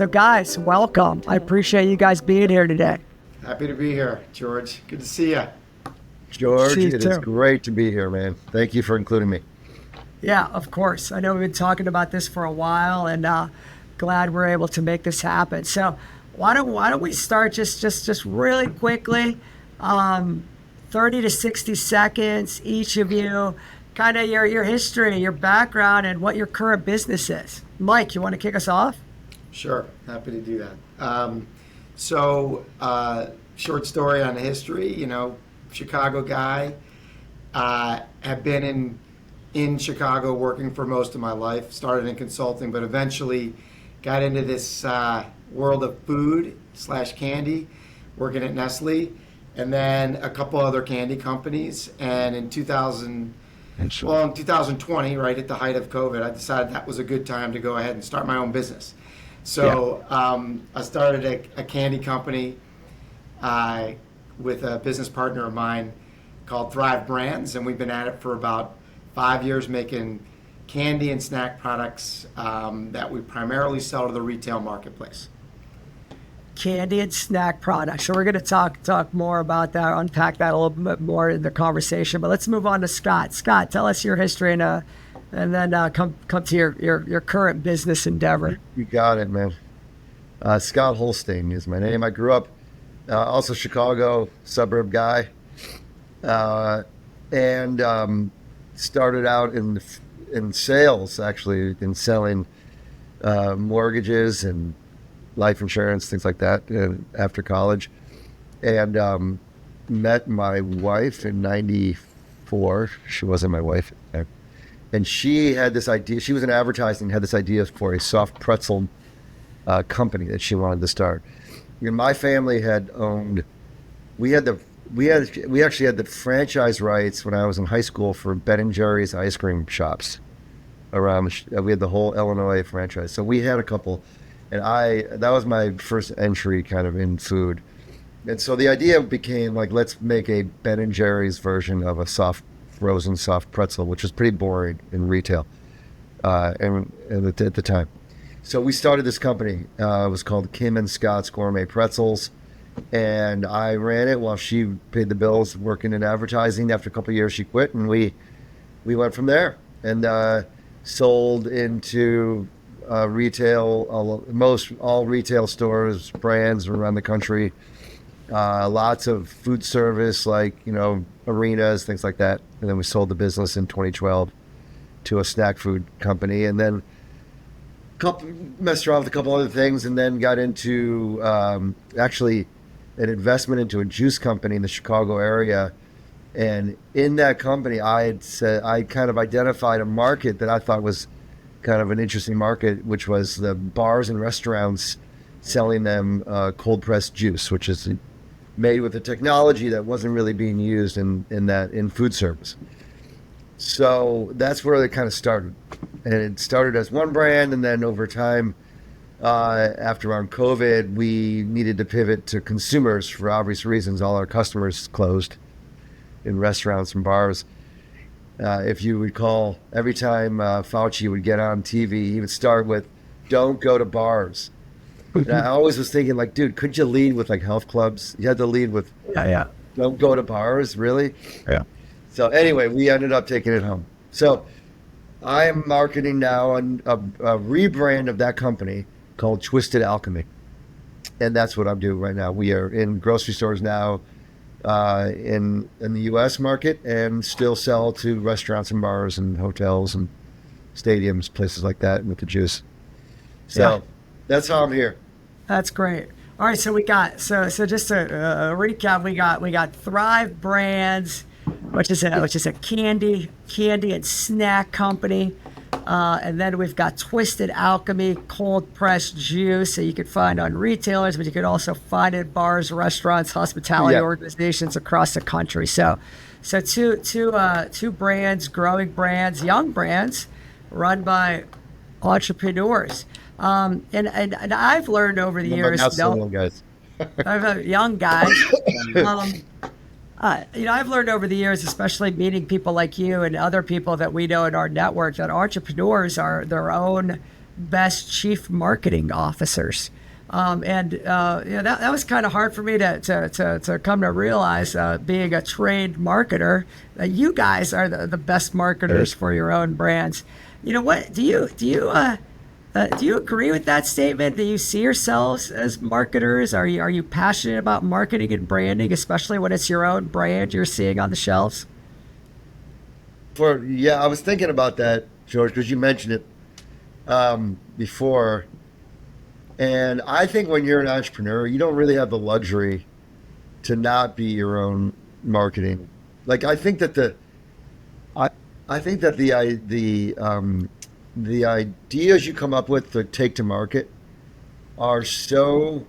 So guys, welcome. I appreciate you guys being here today. Happy to be here, George. Good to see you. George, See you it is too. great to be here, man. Thank you for including me. Yeah, of course. I know we've been talking about this for a while, and glad we're able to make this happen. So why don't we start just really quickly, 30 to 60 seconds, each of you, kind of your history, your background, and what your current business is. Mike, you want to kick us off? Sure, happy to do that. Short story on the history. Chicago guy. Have been in Chicago working for most of my life. Started in consulting, but eventually got into this world of food / candy, working at Nestle, and then a couple other candy companies. And in 2020, right at the height of COVID, I decided that was a good time to go ahead and start my own business. So I started a candy company with a business partner of mine called Thrive Brands, and we've been at it for about 5 years, making candy and snack products that we primarily sell to the retail marketplace. Candy and snack products. So we're going to talk more about that, unpack that a little bit more in the conversation. But let's move on to Scott. Scott, tell us your history and then come to your current business endeavor. You got it, man. Scott Holstein is my name. I grew up also Chicago suburb guy, and started out in sales, actually, in selling mortgages and life insurance, things like that, after college. And met my wife in '94. She wasn't my wife. And she had this idea. She was in advertising, had this idea for a soft pretzel company that she wanted to start. And my family had owned. We actually had the franchise rights when I was in high school for Ben and Jerry's ice cream shops around. We had the whole Illinois franchise, so we had a couple, and that was my first entry kind of in food. And so the idea became like, let's make a Ben and Jerry's version of a frozen soft pretzel, which was pretty boring in retail and at the time. So we started this company. It was called Kim and Scott's Gourmet Pretzels, and I ran it while she paid the bills working in advertising. After a couple of years, she quit, and we went from there and sold into retail, all retail stores, brands around the country. Lots of food service, like, arenas, things like that. And then we sold the business in 2012 to a snack food company, and then messed around with a couple other things, and then got into actually an investment into a juice company in the Chicago area. And in that company, I kind of identified a market that I thought was kind of an interesting market, which was the bars and restaurants selling them cold pressed juice, which is made with a technology that wasn't really being used in food service. So that's where it kind of started. And it started as one brand, and then over time, after around COVID, we needed to pivot to consumers for obvious reasons. All our customers closed in restaurants and bars. If you recall, every time Fauci would get on TV, he would start with, "Don't go to bars." And I always was thinking, like, dude, couldn't you lead with like health clubs? You had to lead with, "Don't go to bars," really? Yeah. So anyway, we ended up taking it home. So I am marketing now a rebrand of that company called Twisted Alchemy. And that's what I'm doing right now. We are in grocery stores now in the U.S. market, and still sell to restaurants and bars and hotels and stadiums, places like that, with the juice. So that's how I'm here. That's great. All right, so we got so just to recap, we got Thrive Brands, which is a candy and snack company, and then we've got Twisted Alchemy cold pressed juice that you could find on retailers, but you could also find at bars, restaurants, hospitality organizations across the country. So two brands, growing brands, young brands, run by entrepreneurs. And I've learned over the years, guys. young guys. I've learned over the years, especially meeting people like you and other people that we know in our network, that entrepreneurs are their own best chief marketing officers. That was kind of hard for me to come to realize, being a trained marketer, that you guys are the best marketers for your own brands. What do you agree with that statement? Do you see yourselves as marketers? Are you passionate about marketing and branding, especially when it's your own brand you're seeing on the shelves? I was thinking about that, George, because you mentioned it before. And I think when you're an entrepreneur, you don't really have the luxury to not be your own marketing. Like I think that the ideas you come up with to take to market are so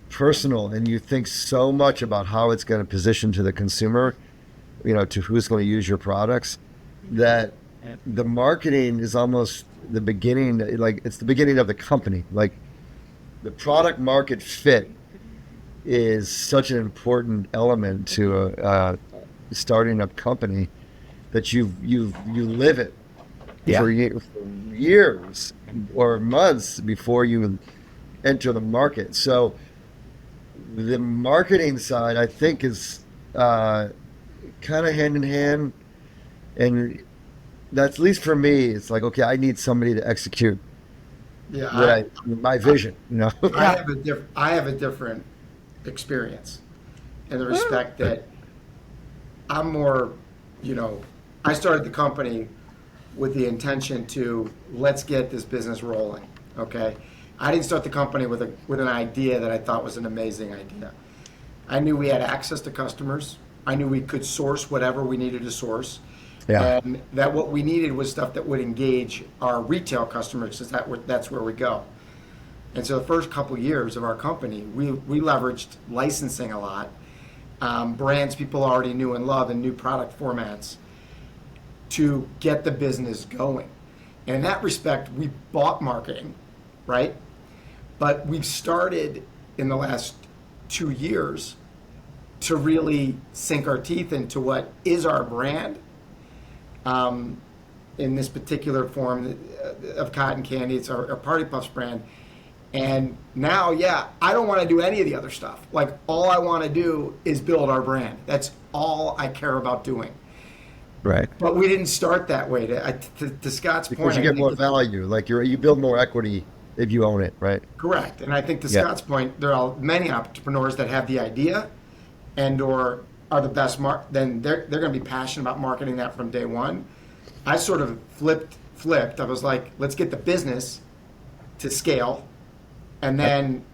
personal, and you think so much about how it's going to position to the consumer, to who's going to use your products, that the marketing is almost the beginning, like it's the beginning of the company. Like the product market fit is such an important element to starting a company, that you live it for years or months before you enter the market. So the marketing side, I think, is kind of hand in hand, and that's, at least for me, it's like, okay, I need somebody to execute my vision. I have a different experience in the respect that I'm more, I started the company with the intention to, let's get this business rolling. Okay, I didn't start the company with an idea that I thought was an amazing idea. I knew we had access to customers. I knew we could source whatever we needed to source. Yeah. And that what we needed was stuff that would engage our retail customers, because that's where we go. And so the first couple years of our company, we leveraged licensing a lot, brands people already knew and loved, and new product formats to get the business going. And in that respect, we bought marketing, right? But we've started in the last 2 years to really sink our teeth into what is our brand. In this particular form of cotton candy, it's our Party Puffs brand. And now, I don't want to do any of the other stuff. Like, all I want to do is build our brand. That's all I care about doing. Right. But we didn't start that way. To Scott's point, Because you get more value. Like you build more equity if you own it, right? Correct. And I think to Scott's point, there are many entrepreneurs that have the idea and or are the best then they're going to be passionate about marketing that from day one. I sort of flipped. I was like, let's get the business to scale, and then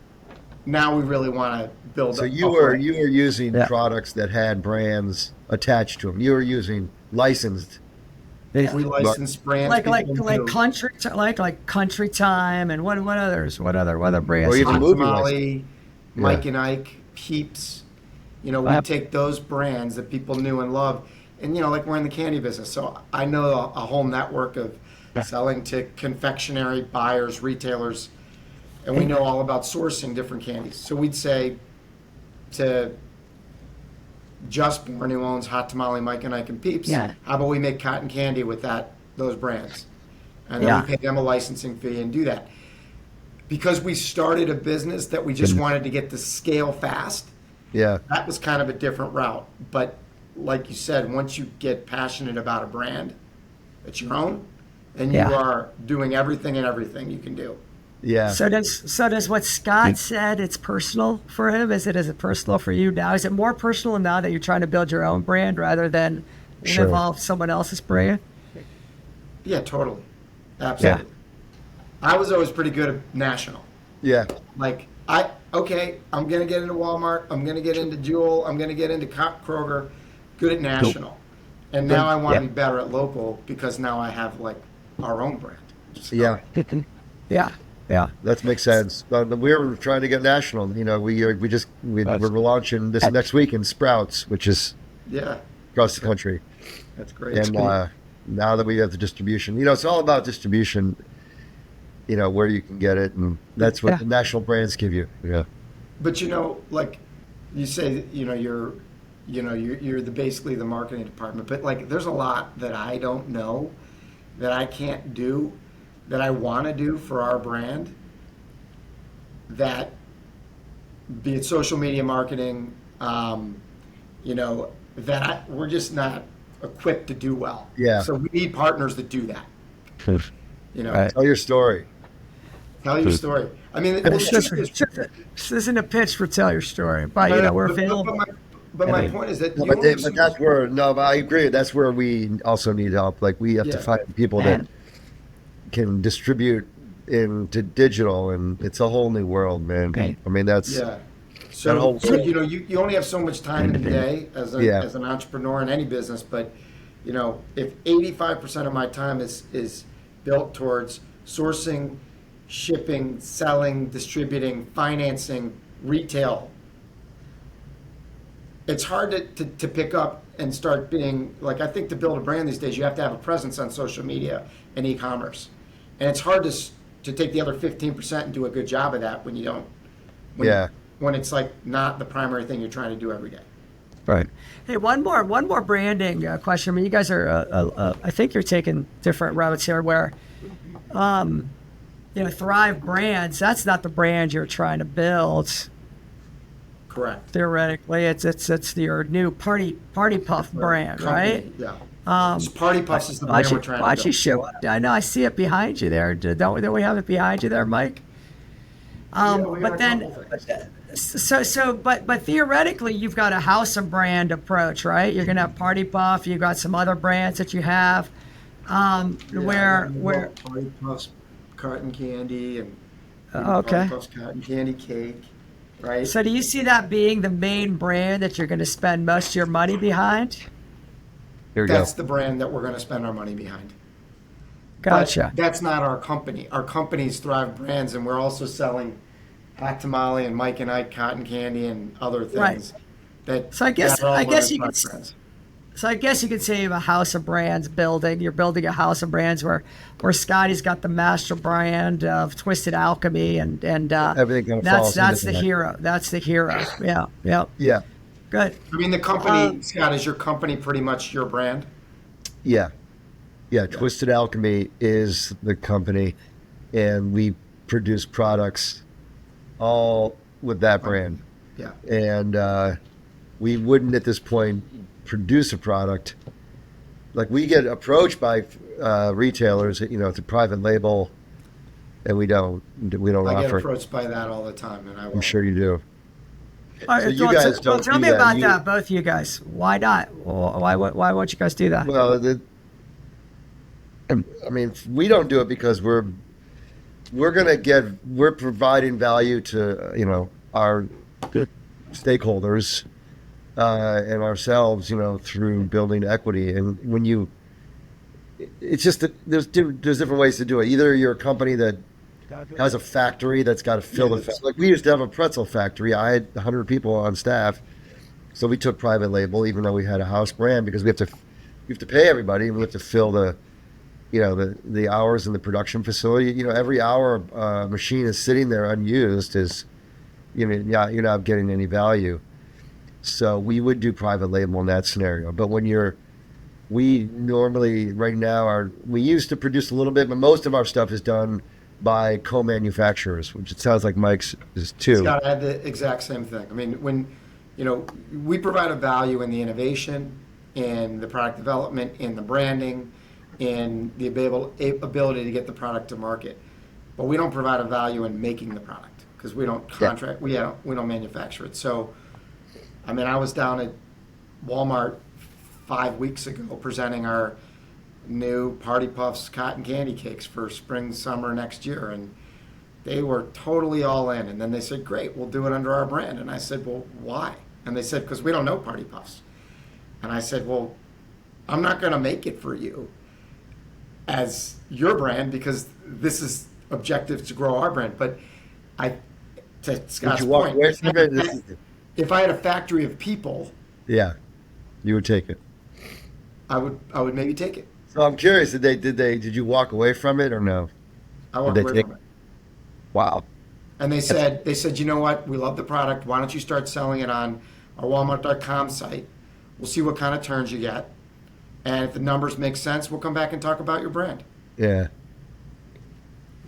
now we really want to build. So you were using products that had brands attached to them. You were using licensed. We licensed brands like Country Time, and what other brands? Or even Hot movie Tamale, Mike and Ike, Peeps. We take those brands that people knew and loved, and like we're in the candy business, so I know a whole network of selling to confectionery buyers, retailers, and we know all about sourcing different candies. So we'd say to Just Born, who owns Hot Tamale, Mike and Ike, and Peeps, how about we make cotton candy with those brands, and then we pay them a licensing fee and do that, because we started a business that we just wanted to get to scale fast. Yeah. That was kind of a different route. But like you said, once you get passionate about a brand that's your own, then you are doing everything you can do. Yeah. So does what Scott said, it's personal for him? Is it personal for you now? Is it more personal now that you're trying to build your own brand rather than involve someone else's brand? Yeah, totally. Absolutely. Yeah. I was always pretty good at national. Yeah. Like, I'm going to get into Walmart. I'm going to get into Jewel. I'm going to get into Kroger. Good at national. And now I want to be better at local, because now I have, like, our own brand. Yeah. Yeah. That makes sense. We were trying to get national. We're launching this next week in Sprouts, which is across the country. That's great. And now that we have the distribution, it's all about distribution. Where you can get it, and that's what the national brands give you. Yeah. But like you say, you're basically the marketing department. But like, there's a lot that I don't know, that I can't do, that I want to do for our brand that, be it social media marketing, you know, that we're just not equipped to do well. Yeah. So we need partners that do that. You know, Right. Tell your story. tell your story. I mean, well, the truth is, This isn't a pitch for tell your story, but you know we're available. but my point is that No, you but, only they, have so but that's much- where, no, but I agree. That's where we also need help. Like, we have to Yeah. find people Man. that can distribute into digital, and it's a whole new world, man. Okay. I mean, that's, Yeah. That So, whole- you know, you only have so much time in the day as Yeah. as an entrepreneur in any business, but you know, if 85% of my time is built towards sourcing, shipping, selling, distributing, financing, retail, it's hard to pick up and start being like, I think to build a brand these days, you have to have a presence on social media and e-commerce. And it's hard to take the other 15% and do a good job of that when you don't, when, Yeah. when it's like not the primary thing you're trying to do every day. Right. Hey, one more branding question. I mean, you guys are, I think you're taking different routes here. Where, you know, Thrive Brands. That's not the brand you're trying to build. Correct. Theoretically, it's your new Party Puff brand, right? Company, yeah. Party Puffs is the brand we're trying Why to don't you build. show up? I know I see it behind you there. Don't we have it behind you there, Mike? Yeah, we got But a then, couple things. but theoretically, you've got a house and brand approach, right? You're gonna have Party Puff. You've got some other brands that you have, Yeah, where Party Puffs, cotton candy, and okay. Party Puffs cotton candy cake, right? So do you see that being the main brand that you're going to spend most of your money behind? here we That's go. the brand that we're going to spend our money behind. Gotcha. But that's not our company. Our company's Thrive Brands, and we're also selling Hot Tamale and Mike and Ike cotton candy and other Right. things. That So I guess- that are all I guess under you could Thrive Brands. So I guess you could say you have a house of brands building. You're building a house of brands where Scotty's got the master brand of Twisted Alchemy, and Everything kind of falls that's into the that. hero. That's the hero. Yeah. Yeah. Yeah. Good. I mean, the company, Scott, is your company pretty much your brand? Yeah. Yeah. Twisted Alchemy is the company, and we produce products all with that brand. Yeah. And we wouldn't at this point produce a product. Like, we get approached by retailers, you know, to private label, and we don't I get offer. approached by that all the time, and I will. I'm sure you do. All right, So you guys well, don't tell do me that. about You- that, both of you guys. Why not? Why won't you guys do that? Well, I mean, we don't do it because we're providing value to, you know, our stakeholders and ourselves, you know, through building equity. And when it's just that there's different ways to do it. Either you're a company that has a factory that's got to fill the factory. Like, we used to have a pretzel factory. I had 100 people on staff, so we took private label, even though we had a house brand, because we have to pay everybody, and we have to fill the hours in the production facility. You know, every hour a machine is sitting there unused is, you know, you're not getting any value. So we would do private label in that scenario. But we normally right now we used to produce a little bit, but most of our stuff is done by co-manufacturers, which it sounds like Mike's is too. Scott, I had the exact same thing. I mean, when, you know, we provide a value in the innovation, in the product development, in the branding, in the ability to get the product to market, but we don't provide a value in making the product because we don't contract. We don't manufacture it. So, I mean, I was down at Walmart 5 weeks ago presenting our new Party Puffs cotton candy cakes for spring, summer next year, and they were totally all in. And then they said, great, we'll do it under our brand. And I said, well, why? And they said, because we don't know Party Puffs. And I said, well, I'm not going to make it for you as your brand because this is objective to grow our brand. But to Scott's you walk point, away from it? if I had a factory of people, Yeah, you would take it. I would maybe take it. So I'm curious, did you walk away from it or no? I walked Did away they take from it. Wow. And they said, you know what? We love the product. Why don't you start selling it on our Walmart.com site? We'll see what kind of turns you get. And if the numbers make sense, we'll come back and talk about your brand. Yeah.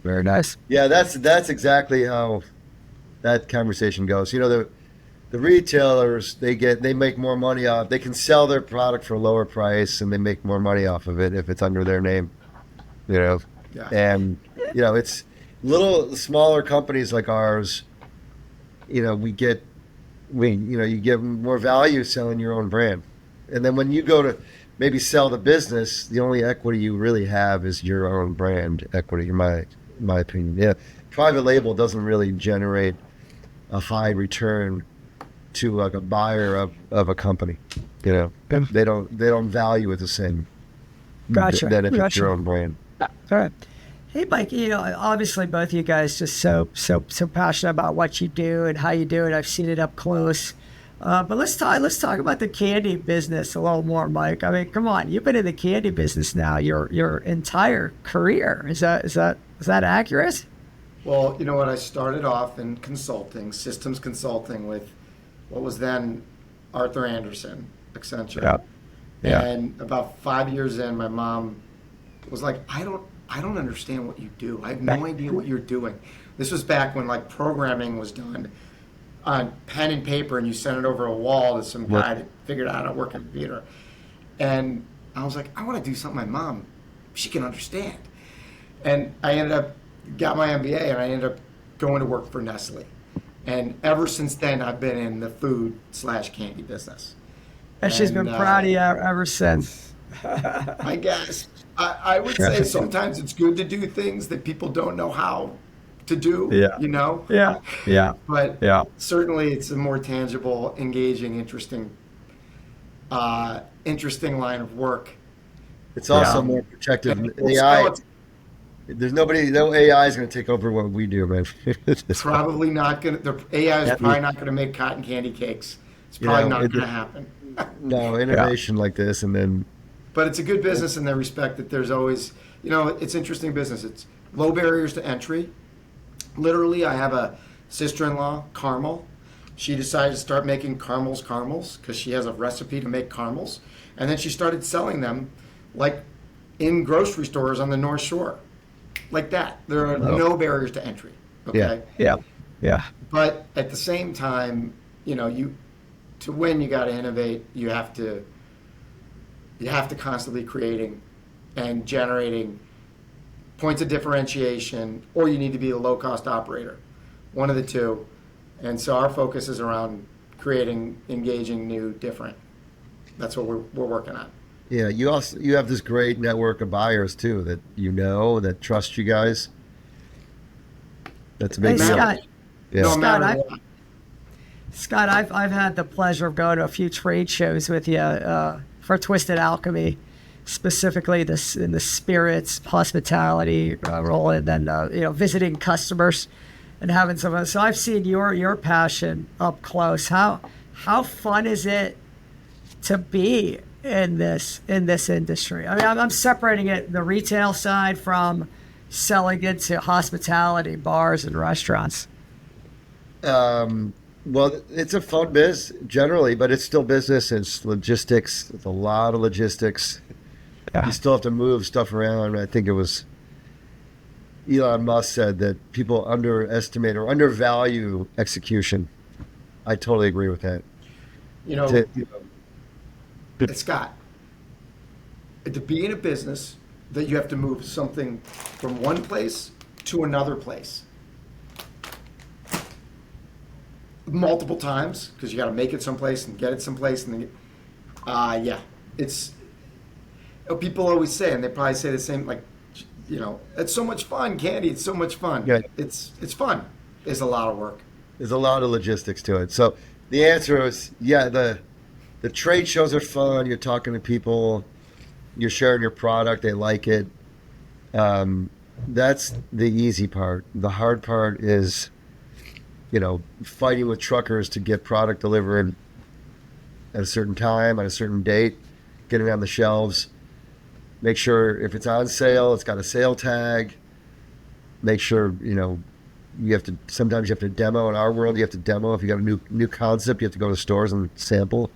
Very nice. Yeah, that's exactly how that conversation goes. The retailers, they make more money off. They can sell their product for a lower price, and they make more money off of it if it's under their name. You know, Yeah. and it's little smaller companies like ours. You get more value selling your own brand, and then when you go to maybe sell the business, the only equity you really have is your own brand equity. In my opinion, yeah, private label doesn't really generate a high return to like a buyer of a company. Yeah. They don't value it the same Gotcha. than if it's your Gotcha. own brand. All right. Hey, Mike. Obviously, both of you guys just so passionate about what you do and how you do it. I've seen it up close. But let's talk about the candy business a little more, Mike. I mean, come on, you've been in the candy business now your entire career. Is that accurate? Well, you know what? I started off in consulting, systems consulting with what was then Arthur Anderson, Accenture. Yeah. Yeah. And about 5 years in, my mom was like, I don't understand what you do. I have no idea what you're doing. This was back when like programming was done on pen and paper, and you sent it over a wall to some guy that figured out how to work a computer. And I was like, I want to do something my mom, she can understand. And I got my MBA, and I ended up going to work for Nestle. And ever since then, I've been in the food/candy business. And she's been proud of you ever since. I guess. I would say sometimes it's good to do things that people don't know how to do, Yeah. Yeah. Yeah. But Yeah. certainly it's a more tangible, engaging, interesting line of work. It's also Yeah. more protected. And AI. No AI is going to take over what we do, man. probably not going to, the AI is probably not going to make cotton candy cakes. It's probably not going to happen. No innovation like this, and then. But it's a good business in the respect that there's always, it's interesting business. It's low barriers to entry. Literally, I have a sister-in-law, Carmel. She decided to start making caramels because she has a recipe to make caramels. And then she started selling them like in grocery stores on the North Shore. Like that. There are no barriers to entry. Okay? Yeah. Yeah. But at the same time, to win, you got to innovate. You have to constantly creating and generating points of differentiation, or you need to be a low-cost operator. One of the two. And so our focus is around creating, engaging, new, different. That's what we're working on. Yeah, you have this great network of buyers too that trust you guys. That's a big Hey, deal. Scott. Yeah. No Scott, matter what. Scott, I've had the pleasure of going to a few trade shows with you for Twisted Alchemy, specifically in the spirits, hospitality role, and then visiting customers and having some. So I've seen your passion up close. How fun is it to be in this industry? I mean, I'm separating it the retail side from selling it to hospitality, bars, and restaurants. Well, it's a fun biz generally, but it's still business. It's logistics. It's a lot of logistics. Yeah. You still have to move stuff around. I think it was Elon Musk said that people underestimate or undervalue execution. I totally agree with that. Scott, to be in a business that you have to move something from one place to another place multiple times, because you got to make it someplace and get it someplace, and it's people always say, and they probably say the same, like, it's so much fun, candy. It's so much fun. Yeah. It's fun. It's a lot of work. There's a lot of logistics to it. So the answer is, the trade shows are fun. You're talking to people. You're sharing your product. They like it. That's the easy part. The hard part is, fighting with truckers to get product delivered at a certain time, at a certain date, getting on the shelves. Make sure if it's on sale, it's got a sale tag. Make sure, sometimes you have to demo. In our world, you have to demo. If you got a new concept, you have to go to stores and sample.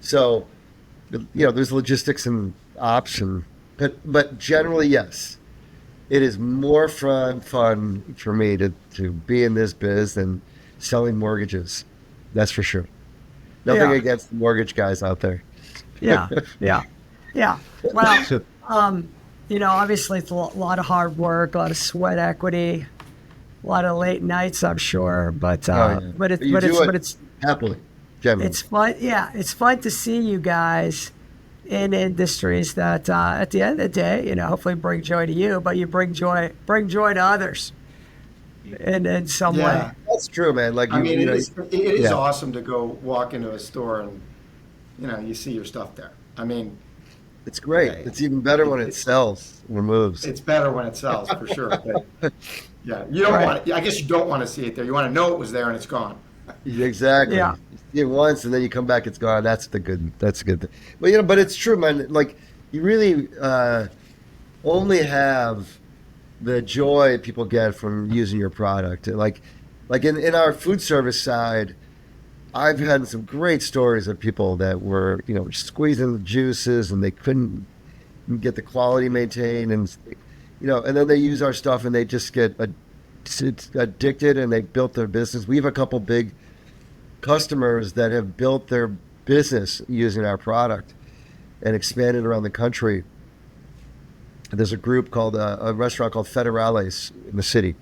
So, there's logistics and ops, but generally, yes. it is more fun for me to be in this biz than selling mortgages. That's for sure. Nothing Yeah, against the mortgage guys out there. yeah, yeah, yeah. Well, um, obviously it's a lot of hard work, a lot of sweat equity, a lot of late nights, I'm sure. But Oh yeah, but but you do it it's happily, generally. it's fun. Yeah, it's fun to see you guys in industries that at the end of the day, hopefully bring joy to you, but you bring joy to others in some way. Yeah. That's true, man. Like I mean, it is yeah, awesome to go walk into a store and you see your stuff there. I mean, it's great. yeah, It's even better when it sells or moves. it's better when it sells for sure. But yeah, you don't Right. want. I guess you don't want to see it there. You want to know it was there and it's gone. Exactly. Yeah. You see it once and then you come back, it's gone. That's a good thing. But but it's true, man. Like you really only have the joy people get from using your product. Like in our food service side, I've had some great stories of people that were, squeezing the juices and they couldn't get the quality maintained and then they use our stuff and they just get addicted and they built their business. We have a couple big customers that have built their business using our product and expanded around the country. There's a group called a restaurant called Federales in the city,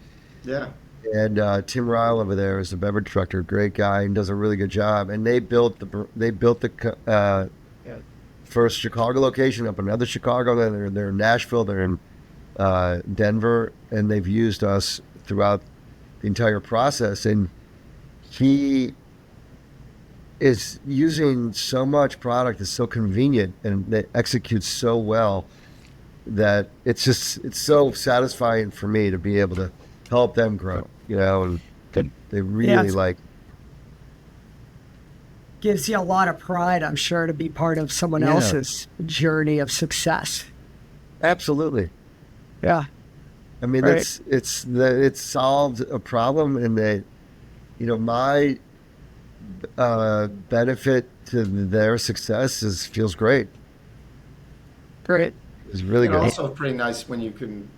Yeah. and Tim Ryle over there is the beverage director, great guy, and does a really good job. And they built the first Chicago location up in another Chicago. Then they're in Nashville, they're in Denver, and they've used us throughout the entire process. And he is using so much product that's so convenient and that executes so well that it's so satisfying for me to be able to help them grow, and they Yeah, really like. gives you a lot of pride, I'm sure, to be part of someone Yeah, else's journey of success. absolutely. Yeah, I mean, right. it's solved a problem, and that my benefit to their success feels great. Great. It's really And good. also pretty nice when you can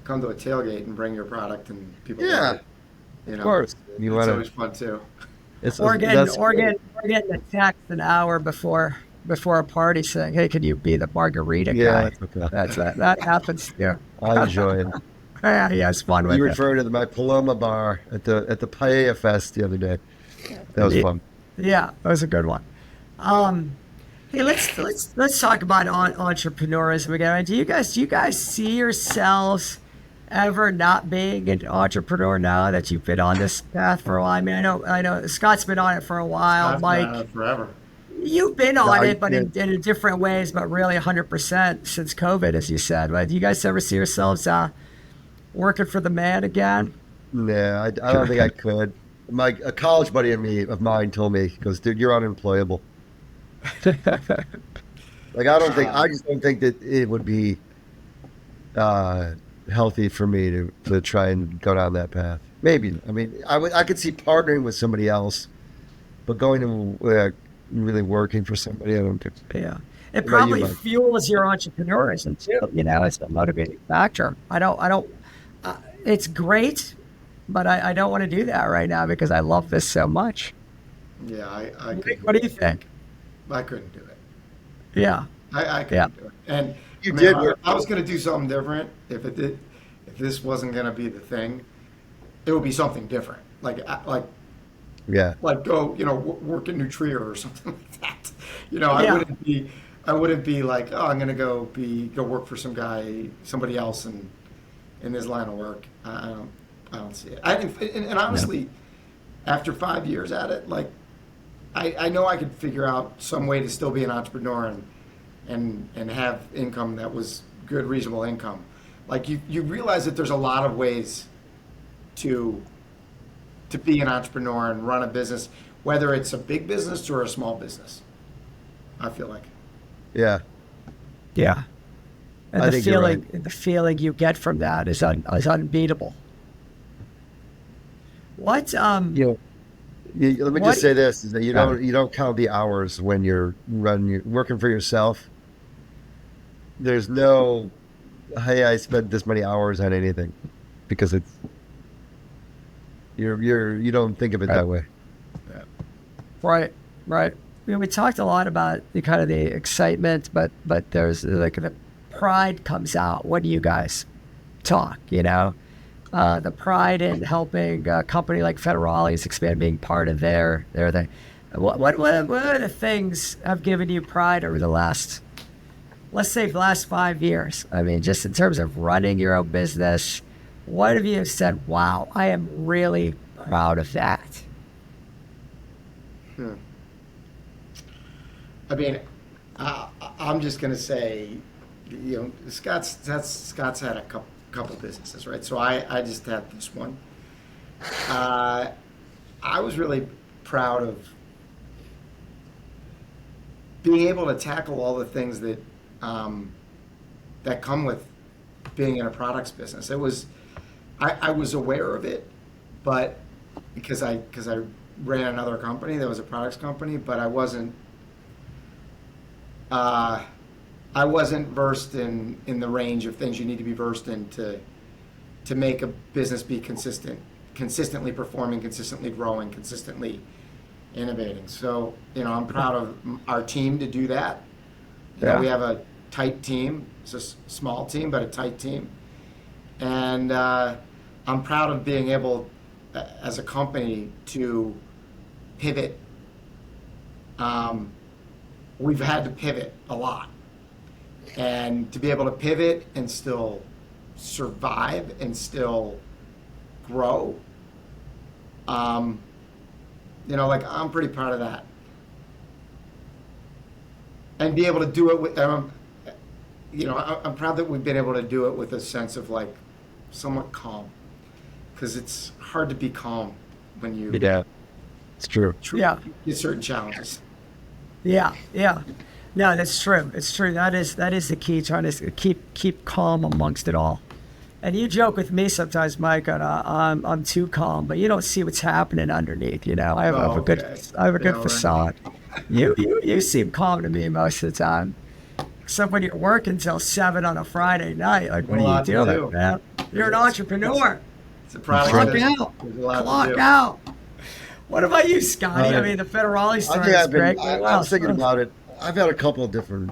come to a tailgate and bring your product and people love Yeah, it. of course. You It's want always to. fun too. Or getting That's or great. getting or getting a text an hour before a party saying, "Hey, could you be the margarita Yeah, guy?" that's okay. That happens too. I enjoy it. Yeah, yeah, it's fun You with it. referred to my Paloma bar at the Paella Fest the other day. That was Yeah, fun. yeah, that was a good one. Um, Hey, let's talk about entrepreneurism again. Do you guys see yourselves ever not being an entrepreneur now that you've been on this path for a while? I mean, I know Scott's been on it for a while. Scott's been on Mike, it forever. you've been No, on it, but yeah, in different ways, but really 100% since COVID, as you said. But do you guys ever see yourselves working for the man again? nah, I don't think I could. A college buddy of mine told me, he goes, dude, you're unemployable. Like I just don't think that it would be uh, healthy for me to try and go down that path. Maybe. I mean, I could see partnering with somebody else, but going to really working for somebody, I don't think. Yeah. It What about you, probably Mike? fuels your entrepreneurism too. It's a motivating factor. I don't. It's great, but I don't want to do that right now because I love this so much. Yeah, I What couldn't. do you think? I couldn't do it. Yeah. I Yeah. couldn't do it. And You I mean, did if work. I was going to do something different, if this wasn't going to be the thing, it would be something different. Yeah. Like go, work at Nutria or something like that. I Yeah. wouldn't be like, oh, I'm going to go work for somebody else in this line of work. I don't see it. And honestly, after 5 years at it, like I know I could figure out some way to still be an entrepreneur and have income that was good, reasonable income. Like you realize that there's a lot of ways to be an entrepreneur and run a business, whether it's a big business or a small business. I feel like. Yeah. Yeah. And I think you're right. the feeling you get from that is unbeatable. What You know, let me what just say this: is that you uh, don't count the hours when you're working for yourself. There's no hey, I spent this many hours on anything, because it's you don't think of it Right. that way. Right, right. We talked a lot about the kind of the excitement, but there's like the pride comes out when you guys talk. The pride in helping a company like Federales expand, being part of their thing. What are the things have given you pride over the last, let's say, the last 5 years? I mean, just in terms of running your own business, what have you said? Wow, I am really proud of that. Hmm. I mean, I'm just gonna say, Scott's had a couple businesses, right? So I just had this one. Uh, I was really proud of being able to tackle all the things um, that come with being in a products business. I was aware of it, but because I ran another company that was a products company, but uh, I wasn't versed in the range of things you need to be versed in to make a business be consistently performing, consistently growing, consistently innovating. So, I'm proud of our team to do that. We Yeah. have a tight team. It's a small team, but a tight team. And I'm proud of being able, as a company, to pivot. Um, we've had to pivot a lot. And to be able to pivot and still survive and still grow, um, like I'm pretty proud of that. And be able to do it with, I'm proud that we've been able to do it with a sense of like somewhat calm, because it's hard to be calm when you Yeah, it's true. Yeah. get certain challenges. Yeah, yeah. No, that's true. It's true. That is the key. Trying to keep calm amongst it all. And you joke with me sometimes, Mike, and I'm too calm, but you don't see what's happening underneath. I have Oh, a good okay. I have a good Right. facade. You seem calm to me most of the time, except when you're working till 7 on a Friday night. Like, There's what a are you lot to doing, do. man? You're an It's entrepreneur. it's a That's products right. Clock business. out. There's a lot to Clock do. out. What about you, Scotty? I Uh, mean, the Federale I story think is great. What I was else? thinking about it. I've had a couple of different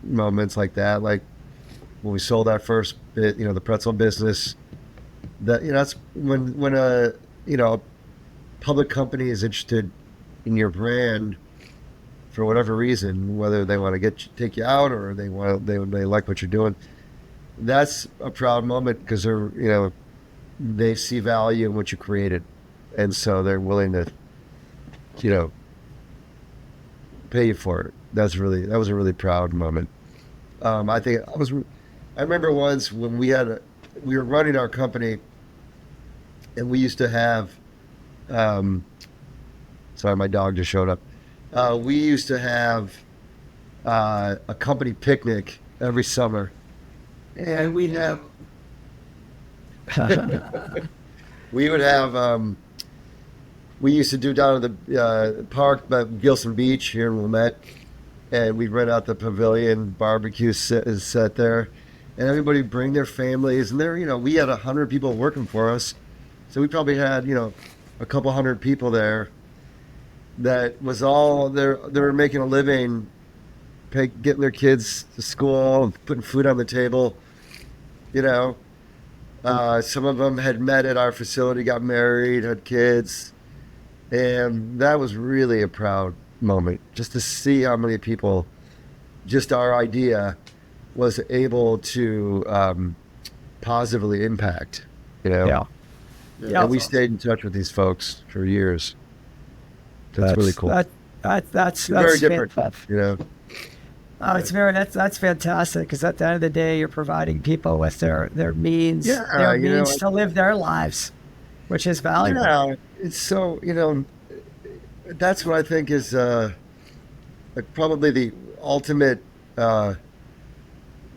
moments like that. Like when we sold our first bit, the pretzel business. That's when a public company is interested in your brand for whatever reason, whether they want to take you out, or they like what you're doing. That's a proud moment, because they see value in what you created, and so they're willing to you know pay you for it. That was a really proud moment. I remember once when we were running our company, and we used to have, um, sorry, my dog just showed up. We used to have a company picnic every summer, and we would have we used to do down at the park by Gilson Beach here in Wilmette, and we'd rent out the pavilion, barbecue is set there, and everybody bring their families, and we had 100 people working for us, so we probably had a couple hundred people there. That was all they were making a living, getting their kids to school and putting food on the table. You know, some of them had met at our facility, got married, had kids, and that was really a proud moment, just to see how many people just our idea was able to positively impact. Yeah. Yeah, Yeah. And we that's awesome. stayed in touch with these folks for years. That's really That's cool. that's Very different, fantastic. Oh, it's very that's fantastic, because at the end of the day, you're providing people with their Yeah, means to live their lives, which is valuable. yeah. It's so that's what I think is like probably the ultimate uh,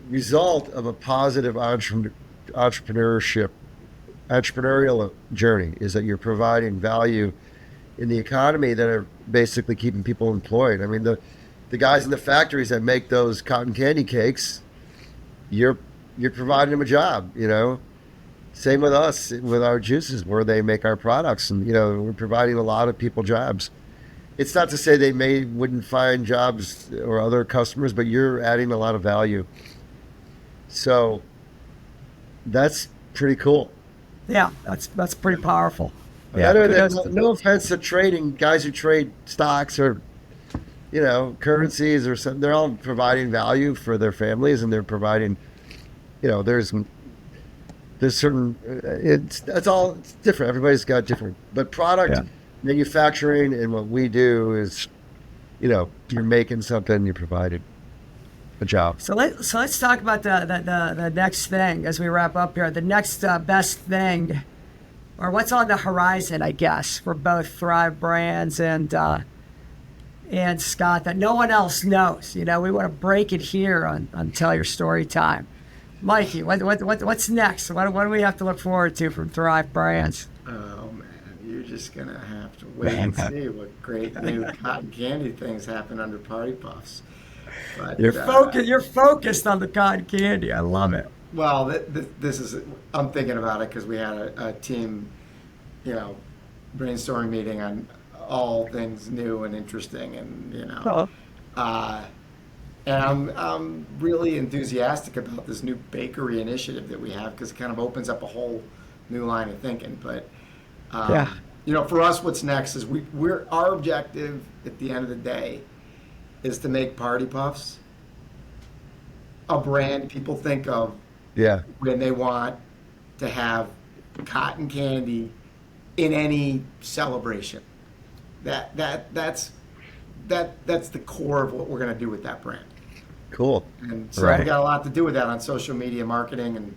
result of a positive entrepreneurship entrepreneurial journey, is that you're providing value in the economy that are basically keeping people employed. I mean, the guys in the factories that make those cotton candy cakes, you're you're providing them a job, you know. Same with us, with our juices, where they make our products, and we're providing a lot of people jobs. It's not to say they wouldn't find jobs or other customers, but you're adding a lot of value. So that's pretty cool. Yeah, that's pretty powerful. Yeah, Better than, kudos to- no offense to trading guys who trade stocks or currencies or something. They're all providing value for their families, and they're providing, there's certain, it's different. Everybody's got different, but product manufacturing and what we do is, you're making something, you're providing a job. So let's talk about the next thing as we wrap up here. The next best thing, or what's on the horizon, I guess, for both Thrive Brands and Scott, that no one else knows. We want to break it here on Tell Your Story Time. Mikey, what's next? What do we have to look forward to from Thrive Brands? Oh man, you're just gonna have to wait and see what great new cotton candy things happen under Party Puffs. But, You're focused on the cotton candy. I love it. Well, this is, I'm thinking about it because we had a team, brainstorming meeting on all things new and interesting, and and I'm really enthusiastic about this new bakery initiative that we have because it kind of opens up a whole new line of thinking. But for us, what's next is our objective at the end of the day is to make Party Puffs a brand people think of when they want to have cotton candy in any celebration. That's the core of what we're going to do with that brand. Cool. And so we got a lot to do with that on social media marketing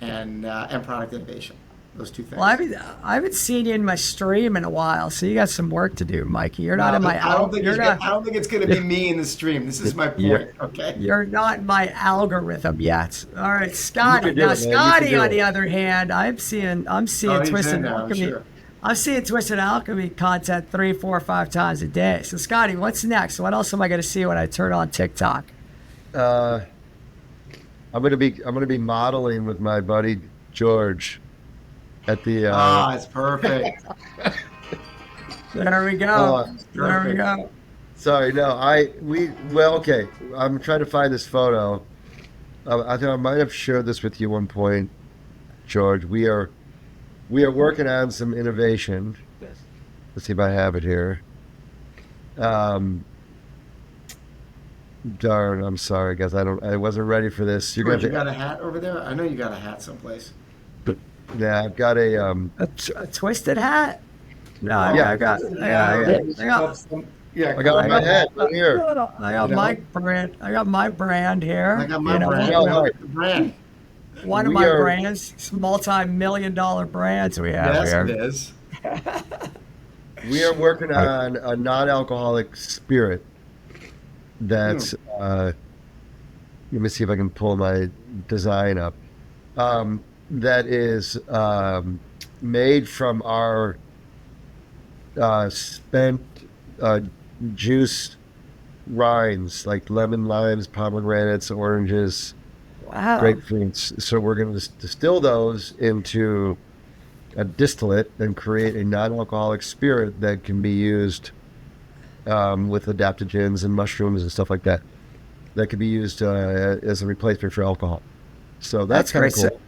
and product innovation. Those two things. Well, I haven't seen you in my stream in a while, so you got some work to do, Mikey. You're not in my. I don't think it's going to be me in the stream. This is my point. Okay. You're not in my algorithm yet. All right, Scotty. Now, Scotty, on the other hand, I'm seeing Twisted Alchemy. Sure. I'm seeing Twisted Alchemy content 3, 4, 5 times a day. So, Scotty, what's next? What else am I going to see when I turn on TikTok? I'm gonna be modeling with my buddy George at the. It's perfect. There we go. There we go. Sorry, no, okay. I'm trying to find this photo. I think I might have shared this with you one point, George. We are working on some innovation. Let's see if I have it here. Darn, I'm sorry, guys. I wasn't ready for this. You got a hat over there? I know you got a hat someplace. Yeah, I've got a twisted hat. No, I got my hat right here. I got my brand. I got my brand here. I got my brand. One of my brands, it's multi-million-dollar brands we have here. Yes, it is. We are working on a non-alcoholic spirit. That's let me see if I can pull my design up. That is made from our spent juice rinds, like lemon, limes, pomegranates, oranges, grapefruits. So we're going to distill those into a distillate and create a non-alcoholic spirit that can be used with adaptogens and mushrooms and stuff like that. That could be used as a replacement for alcohol. So that's kind of cool.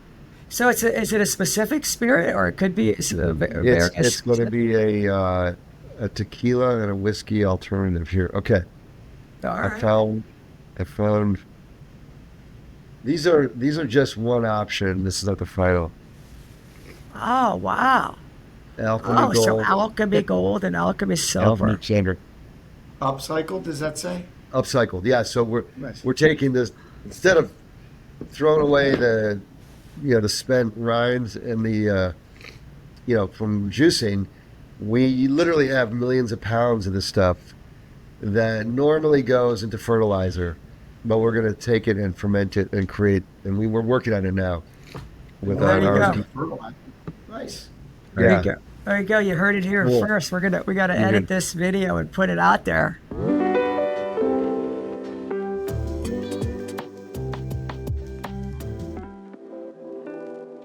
So is it a specific spirit, or it could be? It's going to be a tequila and a whiskey alternative here. Okay. All right. I found. These are just one option. This is not the final. Oh wow. Alchemy Gold. So Alchemy Gold and Alchemy Silver. Alchemy Silver. Upcycled, does that say? Upcycled, yeah. So we're taking this, instead of throwing away the spent rinds and the from juicing, we literally have millions of pounds of this stuff that normally goes into fertilizer, but we're going to take it and ferment it and create, and we're working on it now with our R&D. Nice. There you go. There you go. You heard it here first. We got to edit this video and put it out there.